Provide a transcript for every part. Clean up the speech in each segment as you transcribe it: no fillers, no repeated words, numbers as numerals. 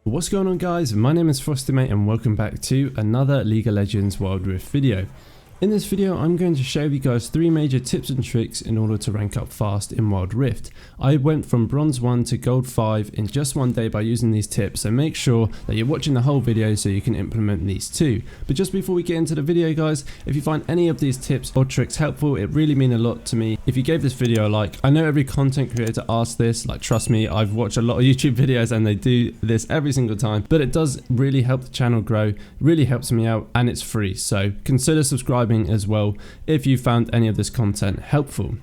What's going on, guys? My name is FrostyMate and welcome back to another League of Legends Wildrift video. In this video I'm going to show you guys 3 major tips and tricks in order to rank up fast in Wildrift. I went from bronze 1 to gold 5 in just one day by using these tips, so make sure that you're watching the whole video so you can implement these too. But just before we get into the video, guys, if you find any of these tips or tricks helpful, it really means a lot to me if you gave this video a like. I know every content creator asks this, like, trust me, I've watched a lot of YouTube videos and they do this every single time, but it does really help the channel grow, really helps me out, and it's free, so consider subscribing as well if you found any of this content helpful.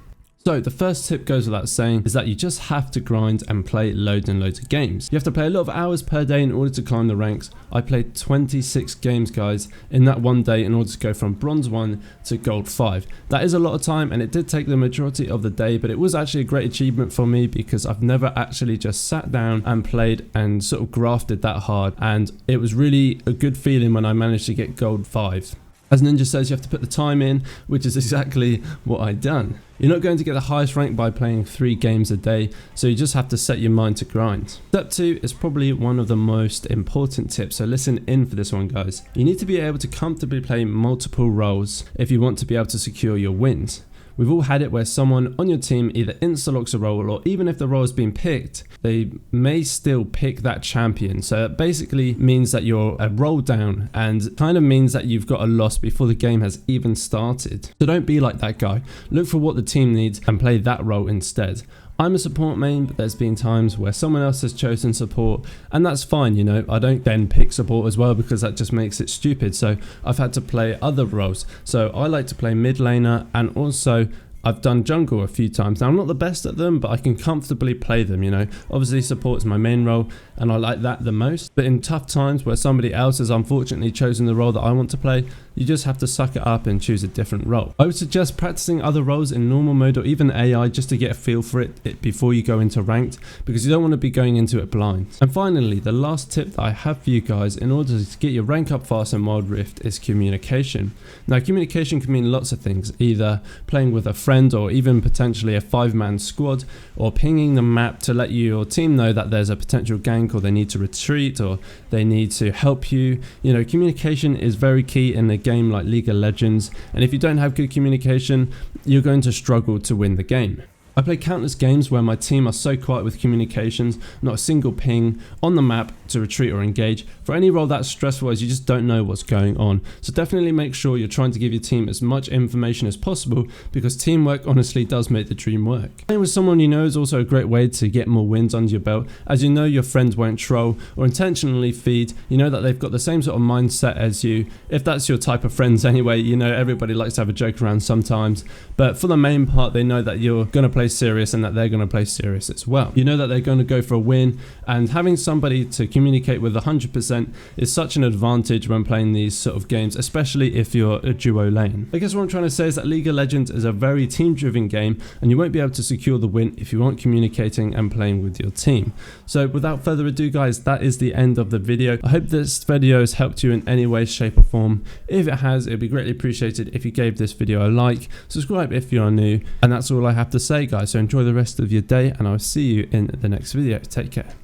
So the first tip goes without saying is that you just have to grind and play loads and loads of games. You have to play a lot of hours per day in order to climb the ranks. I played 26 games, guys, in that one day in order to go from bronze 1 to gold 5. That is a lot of time and it did take the majority of the day, but it was actually a great achievement for me because I've never actually just sat down and played and sort of grafted that hard, and it was really a good feeling when I managed to get gold 5. As Ninja says, you have to put the time in, which is exactly what I done. You're not going to get the highest rank by playing 3 games a day, so you just have to set your mind to grind. Step 2 is probably one of the most important tips, so listen in for this one, guys. You need to be able to comfortably play multiple roles if you want to be able to secure your wins. We've all had it where someone on your team either insta-locks a role, or even if the role has been picked, they may still pick that champion. So it basically means that you're a role down and kind of means that you've got a loss before the game has even started. So don't be like that guy. Look for what the team needs and play that role instead. I'm a support main, but there's been times where someone else has chosen support, and that's fine, you know. I don't then pick support as well because that just makes it stupid, so I've had to play other roles. So I like to play mid laner, and also I've done jungle a few times. Now I'm not the best at them, but I can comfortably play them, you know. Obviously support is my main role and I like that the most, but in tough times where somebody else has unfortunately chosen the role that I want to play, you just have to suck it up and choose a different role. I would suggest practicing other roles in normal mode or even AI just to get a feel for it before you go into ranked, because you don't want to be going into it blind. And finally, the last tip that I have for you guys in order to get your rank up fast in Wildrift is communication. Now communication can mean lots of things, either playing with a friend or even potentially a 5-man squad, or pinging the map to let your team know that there's a potential gank or they need to retreat or they need to help you. You know, communication is very key in a game like League of Legends, and if you don't have good communication, you're going to struggle to win the game. I play countless games where my team are so quiet with communications, not a single ping on the map to retreat or engage. For any role that's stressful as you just don't know what's going on. So definitely make sure you're trying to give your team as much information as possible, because teamwork honestly does make the dream work. Playing with someone you know is also a great way to get more wins under your belt, as you know your friends won't troll or intentionally feed. You know that they've got the same sort of mindset as you. If that's your type of friends anyway, you know everybody likes to have a joke around sometimes, but for the main part they know that you're going to play serious and that they're going to play serious as well. You know that they're going to go for a win, and having somebody to communicate with 100% is such an advantage when playing these sort of games, especially if you're a duo lane. I guess what I'm trying to say is that League of Legends is a very team-driven game, and you won't be able to secure the win if you aren't communicating and playing with your team. So without further ado, guys, that is the end of the video. I hope this video has helped you in any way, shape or form. If it has, it'd be greatly appreciated if you gave this video a like, subscribe if you are new, and that's all I have to say, guys. So enjoy the rest of your day and I'll see you in the next video. Take care.